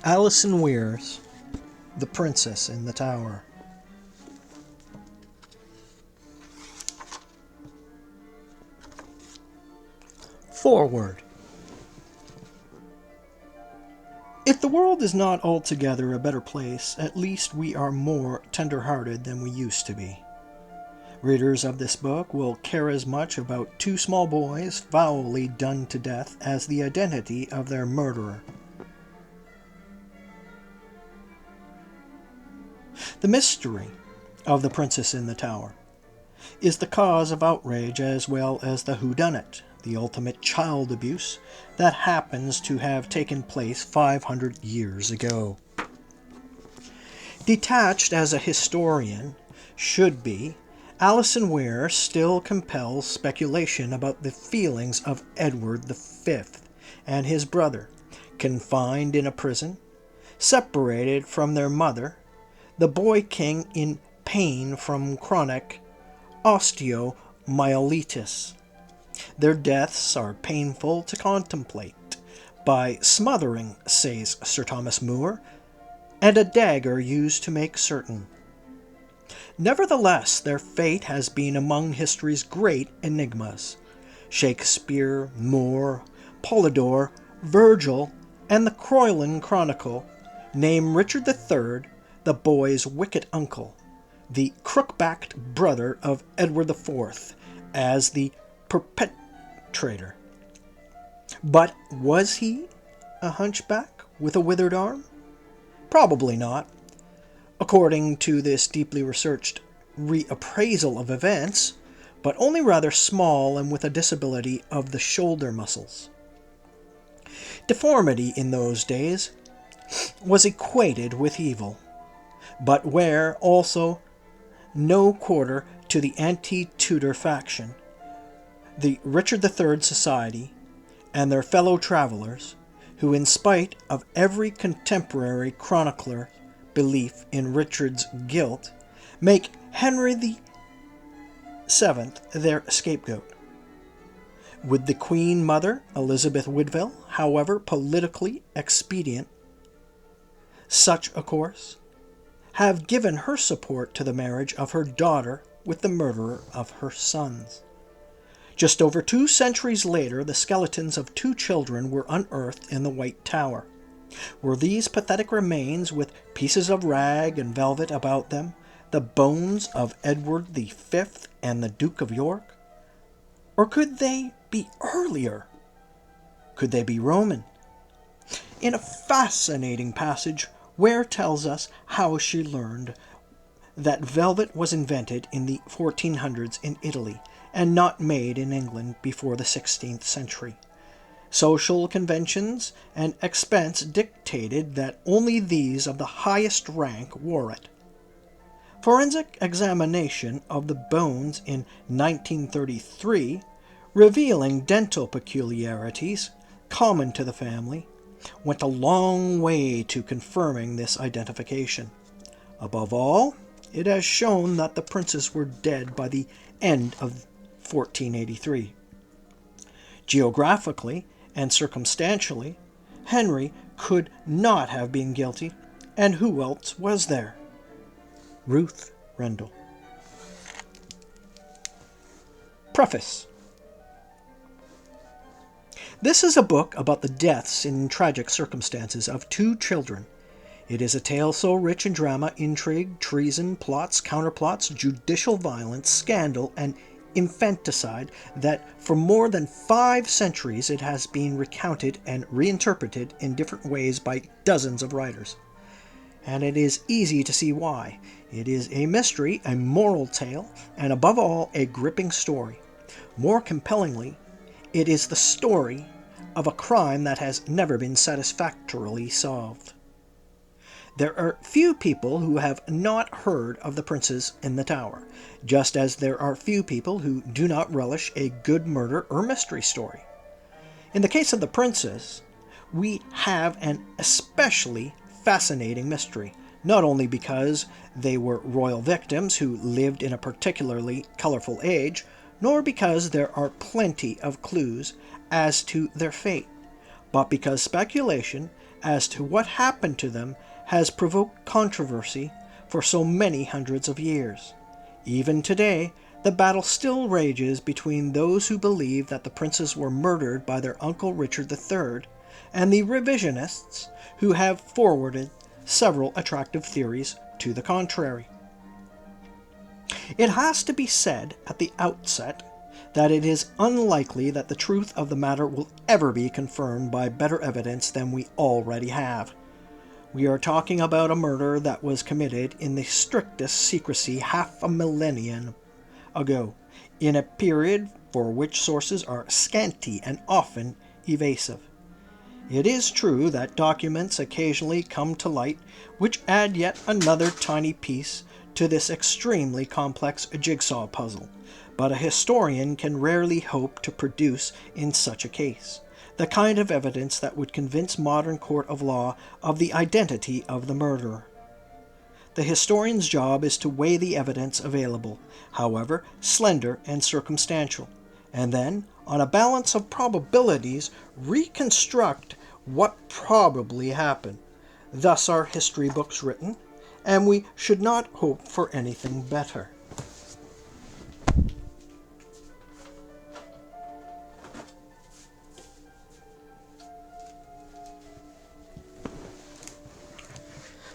Alison Weir's The Princess in the Tower. Foreword. If the world is not altogether a better place, at least we are more tender-hearted than we used to be. Readers of this book will care as much about two small boys foully done to death as the identity of their murderer. The mystery of The Princess in the Tower is the cause of outrage as well as the whodunit, the ultimate child abuse that happens to have taken place 500 years ago. Detached as a historian should be, Alison Weir still compels speculation about the feelings of Edward V and his brother, confined in a prison, separated from their mother, the boy king in pain from chronic osteomyelitis. Their deaths are painful to contemplate, by smothering, says Sir Thomas More, and a dagger used to make certain. Nevertheless, their fate has been among history's great enigmas. Shakespeare, Moore, Polydore, Virgil, and the Croyland Chronicle name Richard III, the boy's wicked uncle, the crook-backed brother of Edward IV, as the perpetrator. But was he a hunchback with a withered arm? Probably not. According to this deeply researched reappraisal of events, but only rather small and with a disability of the shoulder muscles. Deformity in those days was equated with evil, but where also no quarter to the anti-Tudor faction, the Richard III Society, and their fellow travellers, who in spite of every contemporary chronicler belief in Richard's guilt, make Henry VII their scapegoat. Would the Queen Mother, Elizabeth Woodville, however politically expedient such a course, have given her support to the marriage of her daughter with the murderer of her sons? Just over 2 centuries later, the skeletons of 2 children were unearthed in the White Tower. Were these pathetic remains, with pieces of rag and velvet about them, the bones of Edward V and the Duke of York? Or could they be earlier? Could they be Roman? In a fascinating passage, Weir tells us how she learned that velvet was invented in the 1400s in Italy and not made in England before the 16th century. Social conventions and expense dictated that only these of the highest rank wore it. Forensic examination of the bones in 1933, revealing dental peculiarities common to the family, went a long way to confirming this identification. Above all, it has shown that the princes were dead by the end of 1483. Geographically and circumstantially, Henry could not have been guilty, and who else was there? Ruth Rendell. Preface. This is a book about the deaths in tragic circumstances of 2 children. It is a tale so rich in drama, intrigue, treason, plots, counterplots, judicial violence, scandal, and infanticide that for more than 5 centuries it has been recounted and reinterpreted in different ways by dozens of writers. And it is easy to see why. It is a mystery, a moral tale, and above all, a gripping story. More compellingly, it is the story of a crime that has never been satisfactorily solved. There are few people who have not heard of The Princess in the Tower, just as there are few people who do not relish a good murder or mystery story. In the case of The Princess, we have an especially fascinating mystery, not only because they were royal victims who lived in a particularly colorful age, nor because there are plenty of clues as to their fate, but because speculation as to what happened to them has provoked controversy for so many hundreds of years. Even today, the battle still rages between those who believe that the princes were murdered by their uncle Richard III and the revisionists who have forwarded several attractive theories to the contrary. It has to be said at the outset that it is unlikely that the truth of the matter will ever be confirmed by better evidence than we already have. We are talking about a murder that was committed in the strictest secrecy half a millennium ago, in a period for which sources are scanty and often evasive. It is true that documents occasionally come to light which add yet another tiny piece to this extremely complex jigsaw puzzle, but a historian can rarely hope to produce in such a case the kind of evidence that would convince modern court of law of the identity of the murderer. The historian's job is to weigh the evidence available, however slender and circumstantial, and then, on a balance of probabilities, reconstruct what probably happened. Thus are history books written, and we should not hope for anything better.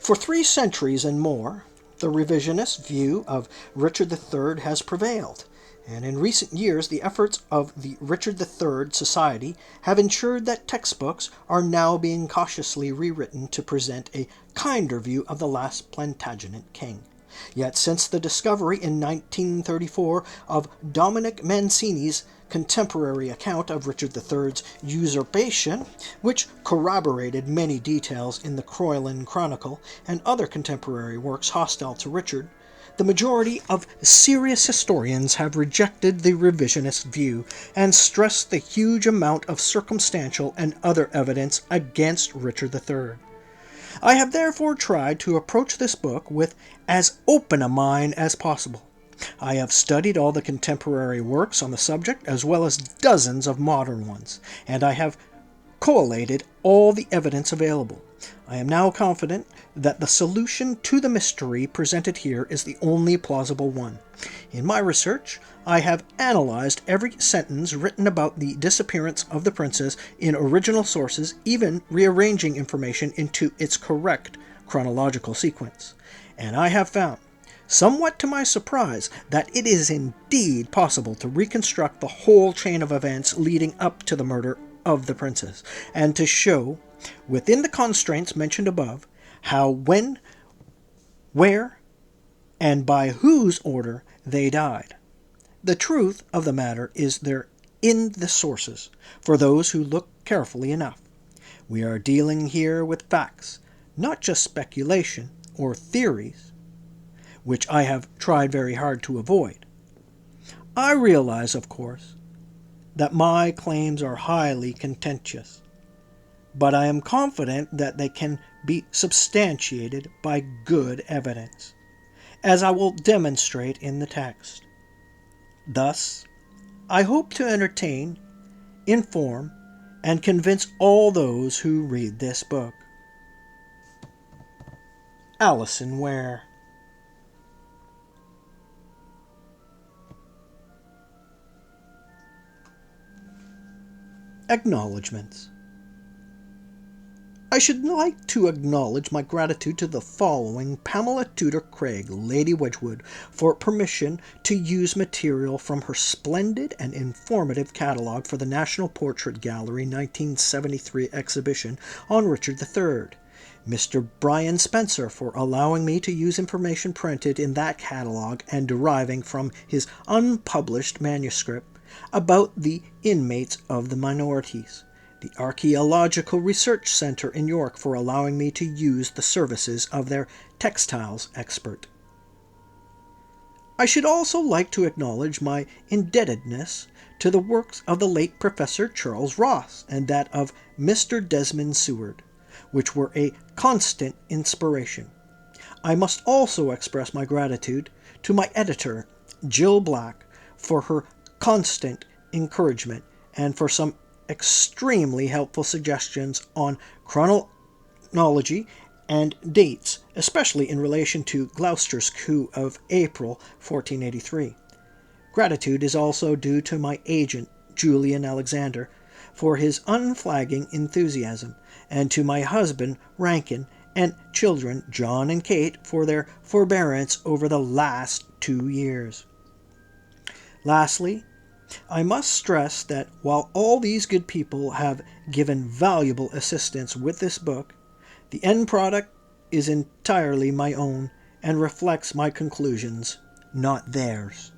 For 3 centuries and more, the revisionist view of Richard III has prevailed, and in recent years the efforts of the Richard III Society have ensured that textbooks are now being cautiously rewritten to present a kinder view of the last Plantagenet king. Yet since the discovery in 1934 of Dominic Mancini's contemporary account of Richard III's usurpation, which corroborated many details in the Croyland Chronicle and other contemporary works hostile to Richard, the majority of serious historians have rejected the revisionist view and stressed the huge amount of circumstantial and other evidence against Richard III. I have therefore tried to approach this book with as open a mind as possible. I have studied all the contemporary works on the subject as well as dozens of modern ones, and I have collated all the evidence available. I am now confident that the solution to the mystery presented here is the only plausible one. In my research, I have analyzed every sentence written about the disappearance of the princes in original sources, even rearranging information into its correct chronological sequence. And I have found, somewhat to my surprise, that it is indeed possible to reconstruct the whole chain of events leading up to the murder of the princes, and to show, within the constraints mentioned above, how, when, where, and by whose order they died. The truth of the matter is there in the sources, for those who look carefully enough. We are dealing here with facts, not just speculation or theories, which I have tried very hard to avoid. I realize, of course, that my claims are highly contentious, but I am confident that they can be substantiated by good evidence, as I will demonstrate in the text. Thus, I hope to entertain, inform, and convince all those who read this book. Alison Weir. Acknowledgements. I should like to acknowledge my gratitude to the following: Pamela Tudor Craig, Lady Wedgwood, for permission to use material from her splendid and informative catalogue for the National Portrait Gallery 1973 exhibition on Richard III. Mr. Brian Spencer for allowing me to use information printed in that catalogue and deriving from his unpublished manuscript about the inmates of the minorities. The Archaeological Research Centre in York for allowing me to use the services of their textiles expert. I should also like to acknowledge my indebtedness to the works of the late Professor Charles Ross and that of Mr. Desmond Seward, which were a constant inspiration. I must also express my gratitude to my editor, Jill Black, for her constant encouragement and for some extremely helpful suggestions on chronology and dates, especially in relation to Gloucester's coup of April 1483. Gratitude is also due to my agent, Julian Alexander, for his unflagging enthusiasm, and to my husband, Rankin, and children, John and Kate, for their forbearance over the last 2 years. Lastly, I must stress that while all these good people have given valuable assistance with this book, the end product is entirely my own and reflects my conclusions, not theirs.